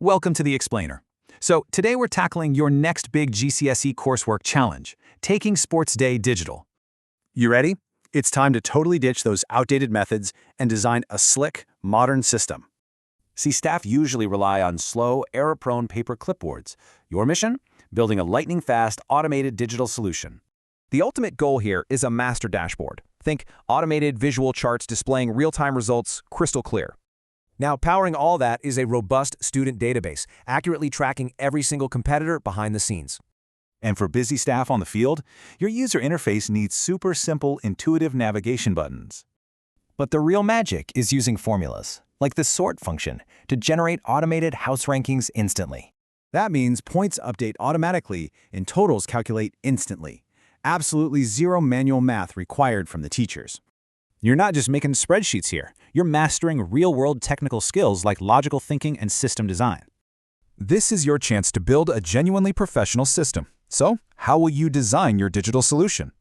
Welcome to the Explainer. So today we're tackling your next big GCSE coursework challenge, taking Sports Day digital. You ready? It's time to totally ditch those outdated methods and design a slick, modern system. See, staff usually rely on slow, error-prone paper clipboards. Your mission? Building a lightning-fast, automated digital solution. The ultimate goal here is a master dashboard. Think automated visual charts displaying real-time results, crystal clear. Now, powering all that is a robust student database, accurately tracking every single competitor behind the scenes. And for busy staff on the field, your user interface needs super simple, intuitive navigation buttons. But the real magic is using formulas, like the sort function, to generate automated house rankings instantly. That means points update automatically and totals calculate instantly. Absolutely zero manual math required from the teachers. You're not just making spreadsheets here. You're mastering real-world technical skills like logical thinking and system design. This is your chance to build a genuinely professional system. So, how will you design your digital solution?